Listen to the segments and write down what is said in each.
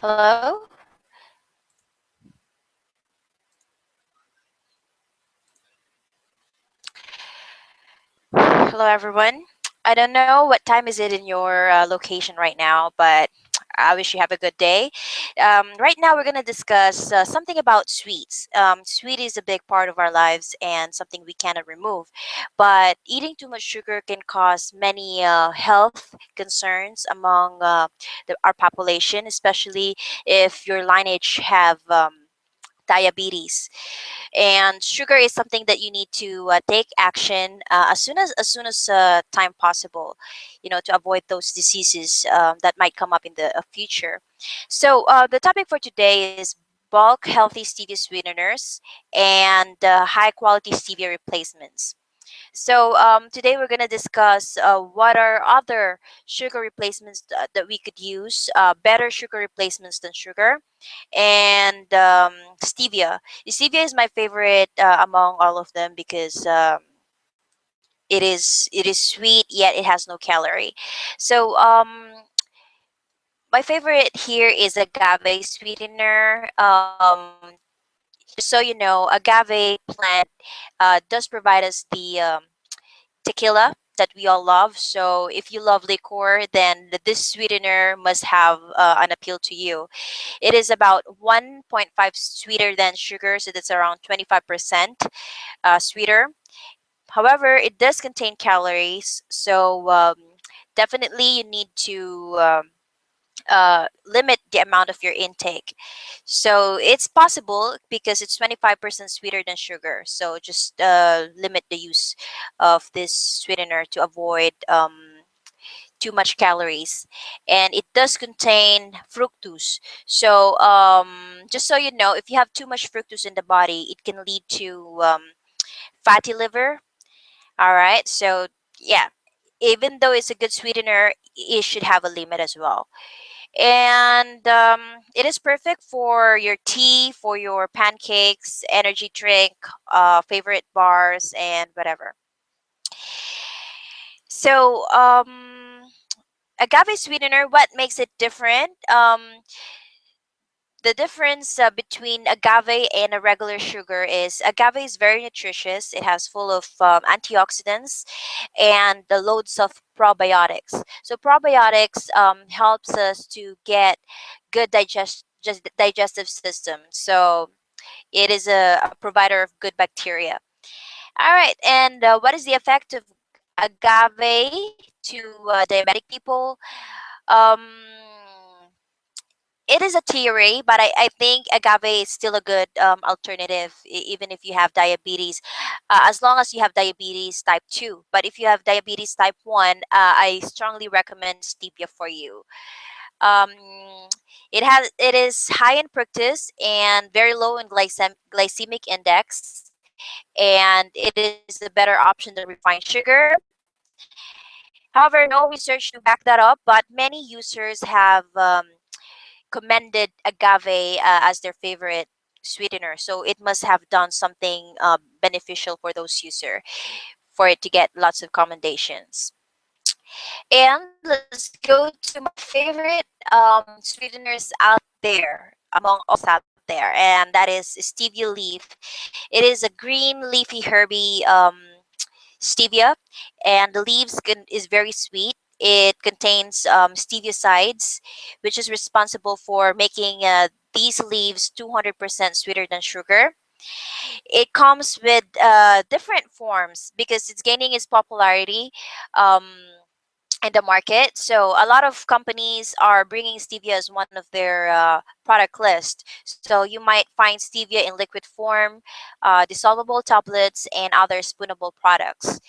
Hello? Hello, everyone. I don't know what time is it in your location right now, but I wish you have a good day. Right now, we're going to discuss something about sweets. Sweet is a big part of our lives and something we cannot remove. But eating too much sugar can cause many health concerns among our population, especially if your lineage have diabetes. And sugar is something that you need to take action as soon as time possible, to avoid those diseases that might come up in the future. So the topic for today is bulk healthy stevia sweeteners and high quality stevia replacements. So today we're going to discuss what are other sugar replacements that we could use, better sugar replacements than sugar, and stevia. Stevia is my favorite among all of them because it is sweet yet it has no calorie. So my favorite here is agave sweetener. Just so you know, agave plant does provide us the tequila that we all love. So if you love liquor, then this sweetener must have an appeal to you. It is about 1.5 sweeter than sugar, so that's around 25% sweeter. However, it does contain calories, so definitely you need to limit the amount of your intake. So it's possible because it's 25% sweeter than sugar. So just limit the use of this sweetener to avoid too much calories. And it does contain fructose. So just so you know, if you have too much fructose in the body, it can lead to fatty liver. All right. So yeah, even though it's a good sweetener, it should have a limit as well. And it is perfect for your tea, for your pancakes, energy drink, favorite bars, and whatever. So agave sweetener, what makes it different? The difference between agave and a regular sugar is agave is very nutritious. It has full of antioxidants and the loads of probiotics. So probiotics helps us to get good just digestive system. So it is a provider of good bacteria. All right, and what is the effect of agave to diabetic people? Um, it is a theory, but I think agave is still a good alternative, even if you have diabetes, as long as you have diabetes type 2. But if you have diabetes type 1, I strongly recommend stevia for you. Um, it is high in fructose and very low in glycemic index, and it is a better option than refined sugar. However, no research to back that up, but many users have commended agave as their favorite sweetener. So it must have done something beneficial for those users for it to get lots of commendations. And let's go to my favorite sweeteners out there, among all out there, and that is stevia leaf. It is a green leafy herby stevia, and the is very sweet. It contains steviosides, which is responsible for making these leaves 200% sweeter than sugar. It comes with different forms because it's gaining its popularity um, in the market. So a lot of companies are bringing stevia as one of their product list. So you might find stevia in liquid form, dissolvable tablets, and other spoonable products,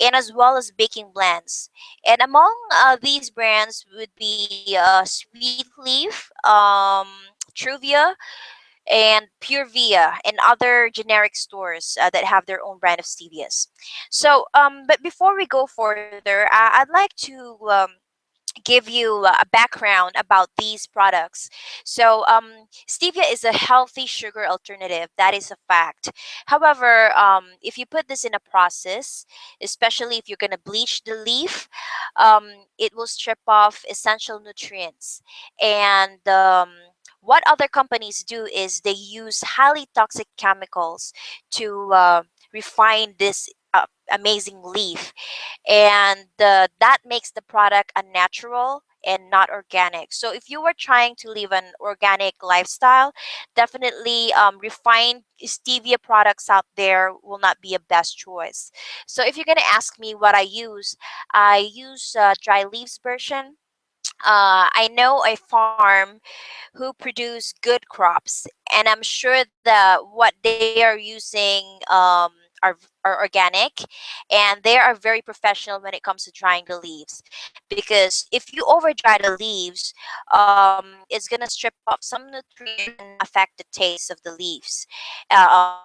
and as well as baking blends. And among these brands would be Sweet Leaf, Truvia, and Pure Via, and other generic stores that have their own brand of stevias. So, but before we go further, I'd like to give you a background about these products. So, stevia is a healthy sugar alternative. That is a fact. However, if you put this in a process, especially if you're going to bleach the leaf, it will strip off essential nutrients, and What other companies do is they use highly toxic chemicals to refine this amazing leaf, and that makes the product unnatural and not organic. So if you were trying to live an organic lifestyle, definitely refined stevia products out there will not be a best choice. So if you're going to ask me what I use dry leaves version. I know a farm who produce good crops, and I'm sure that what they are using are organic, and they are very professional when it comes to drying the leaves. Because if you over dry the leaves, it's gonna strip off some nutrients and affect the taste of the leaves. And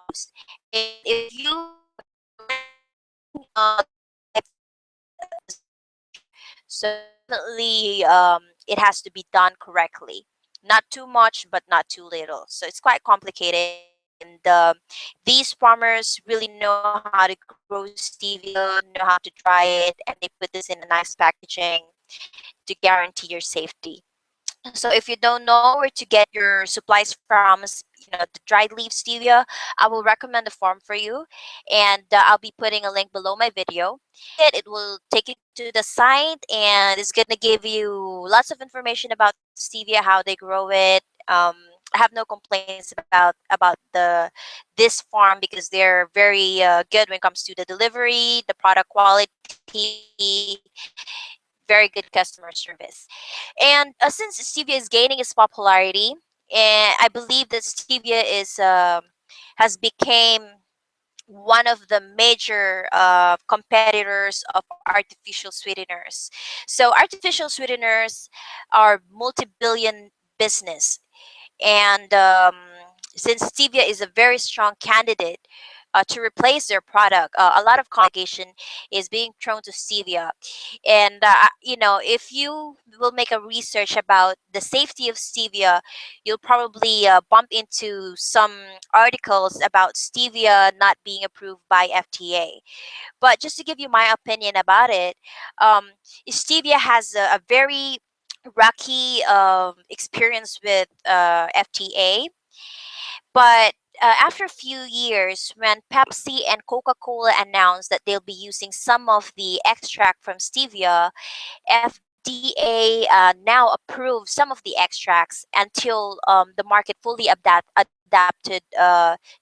if you drying the leaves as much, so definitely it has to be done correctly, not too much but not too little. So it's quite complicated, and these farmers really know how to grow stevia, know how to dry it, and they put this in a nice packaging to guarantee your safety. So if you don't know where to get your supplies from, the dried leaf stevia, I will recommend the farm for you, and I'll be putting a link below my video. It will take you to the site, and it's gonna give you lots of information about stevia, how they grow it. I have no complaints about this farm because they're very good when it comes to the delivery, the product quality, very good customer service. And since stevia is gaining its popularity, and I believe that stevia has become one of the major competitors of artificial sweeteners. So artificial sweeteners are multi-billion business, and since stevia is a very strong candidate to replace their product, a lot of competition is being thrown to stevia. And if you will make a research about the safety of stevia, you'll probably bump into some articles about stevia not being approved by fda. But just to give you my opinion about it, um, stevia has a very rocky experience with FTA. But after a few years, when Pepsi and Coca Cola announced that they'll be using some of the extract from stevia, FDA now approved some of the extracts until the market fully adapted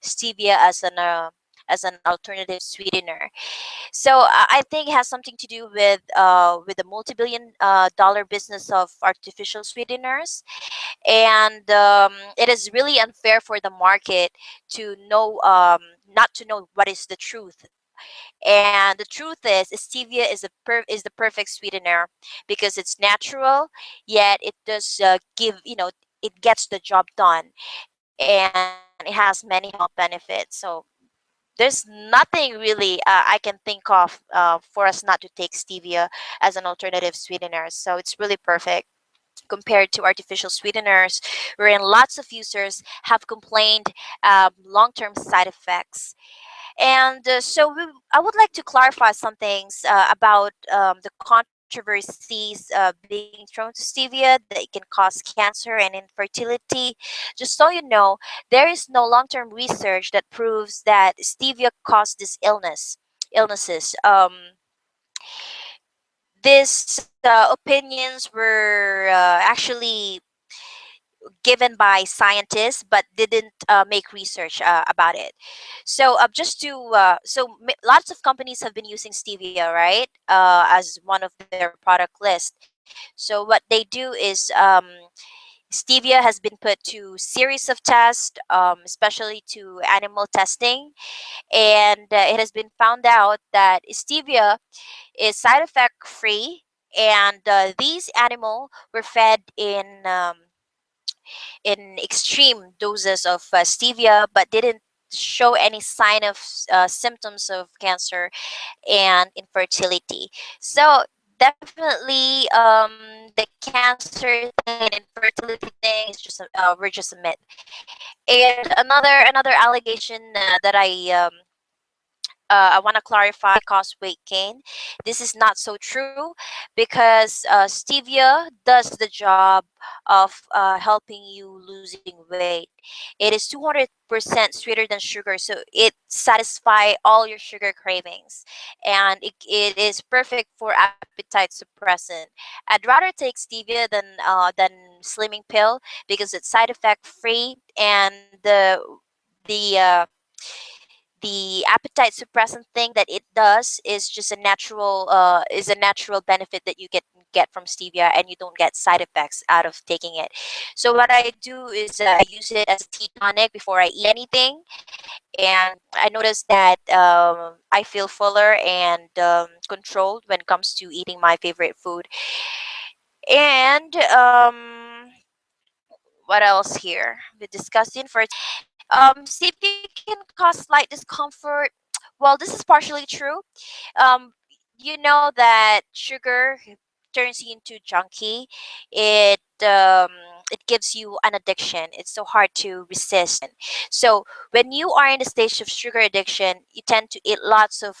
stevia as an alternative sweetener. So I think it has something to do with the multi-billion dollar business of artificial sweeteners, and it is really unfair for the market to know not to know what is the truth. And the truth is stevia is the perfect sweetener because it's natural, yet it does give it gets the job done, and it has many health benefits. So there's nothing really I can think of for us not to take stevia as an alternative sweetener. So it's really perfect compared to artificial sweeteners, wherein lots of users have complained long-term side effects. And I would like to clarify some things about the controversies being thrown to stevia that it can cause cancer and infertility. Just so you know, there is no long-term research that proves that stevia caused this illnesses. These opinions were actually given by scientists but didn't make research about it. So just to lots of companies have been using stevia, right, as one of their product list. So what they do is stevia has been put to series of tests, especially to animal testing, and it has been found out that stevia is side effect free, and these animal were fed in extreme doses of stevia but didn't show any sign of symptoms of cancer and infertility. So definitely the cancer thing and infertility thing is just we're just a myth. And another allegation that I I want to clarify cause weight gain. This is not so true because stevia does the job of helping you losing weight. It is 200% sweeter than sugar, so it satisfy all your sugar cravings, and it is perfect for appetite suppressant. I'd rather take stevia than slimming pill because it's side effect free, and the appetite suppressant thing that it does is just a natural benefit that you get from stevia, and you don't get side effects out of taking it. So what I do is I use it as a tea tonic before I eat anything, and I noticed that I feel fuller and controlled when it comes to eating my favorite food. And what else here? We discussed in for stevia can cause slight discomfort. Well, this is partially true. um, you know that sugar turns you into junkie. It gives you an addiction. It's so hard to resist. So when you are in the stage of sugar addiction, you tend to eat lots of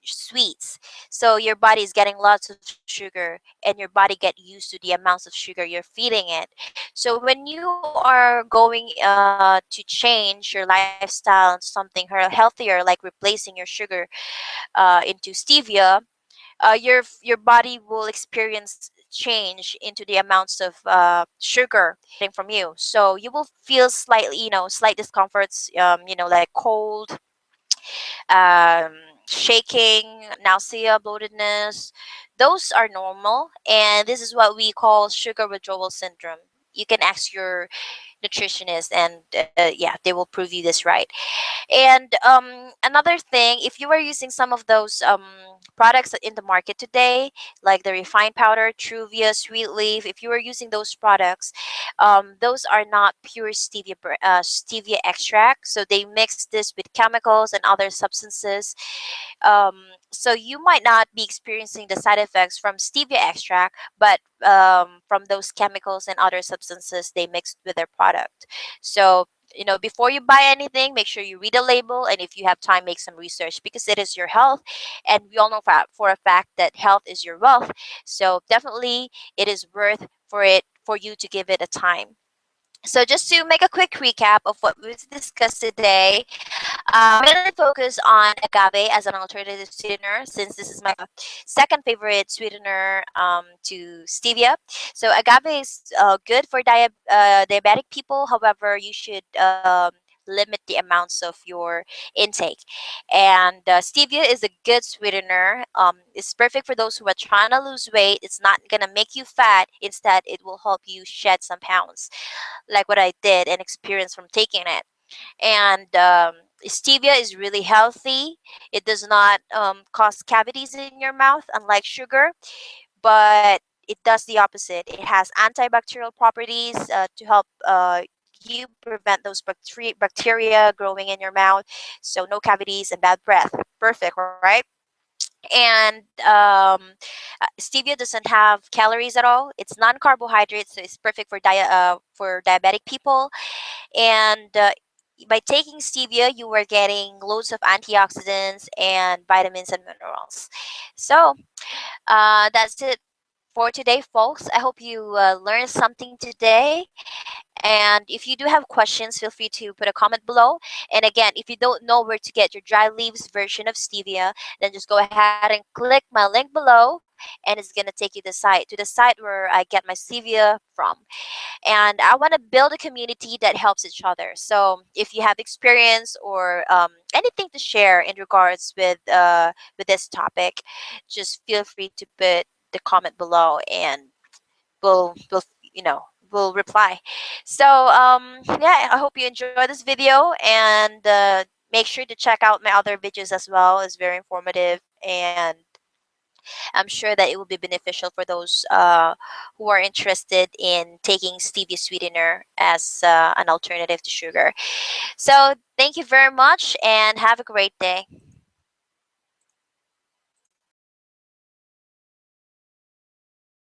sweets. So your body is getting lots of sugar, and your body get used to the amounts of sugar you're feeding it. So when you are going to change your lifestyle into something healthier, like replacing your sugar into stevia, your body will experience change into the amounts of sugar getting from you. So you will feel slightly, slight discomforts, like cold, um, shaking, nausea, bloatedness. Those are normal, and this is what we call sugar withdrawal syndrome. You can ask your nutritionist, and yeah, they will prove you this right. And another thing, if you are using some of those products in the market today, like the refined powder, Truvia, Sweet Leaf, if you are using those products, those are not pure stevia extract. So they mix this with chemicals and other substances. So you might not be experiencing the side effects from stevia extract, but from those chemicals and other substances they mixed with their product. So before you buy anything, make sure you read the label, and if you have time, make some research, because it is your health, and we all know for a fact that health is your wealth. So definitely it is worth for you to give it a time. So just to make a quick recap of what we discussed today, mainly focus on agave as an alternative sweetener, since this is my second favorite sweetener to stevia. So agave is good for diabetic people. However, you should limit the amounts of your intake. And stevia is a good sweetener. It's perfect for those who are trying to lose weight. It's not gonna make you fat. Instead, it will help you shed some pounds, like what I did and experienced from taking it. And stevia is really healthy. It does not cause cavities in your mouth, unlike sugar, but it does the opposite. It has antibacterial properties to help you prevent those bacteria growing in your mouth. So no cavities and bad breath. Perfect, right? And stevia doesn't have calories at all. It's non-carbohydrate, so it's perfect for diabetic people. And by taking stevia, you are getting loads of antioxidants and vitamins and minerals. So that's it for today, folks. I hope you learned something today. And if you do have questions, feel free to put a comment below. And again, if you don't know where to get your dry leaves version of stevia, then just go ahead and click my link below, and it's gonna take you to the site where I get my stevia from. And I want to build a community that helps each other. So if you have experience or anything to share in regards with this topic, just feel free to put the comment below, and we'll we'll reply. So yeah, I hope you enjoy this video, and make sure to check out my other videos as well. It's very informative, and I'm sure that it will be beneficial for those who are interested in taking stevia sweetener as an alternative to sugar. So thank you very much, and have a great day.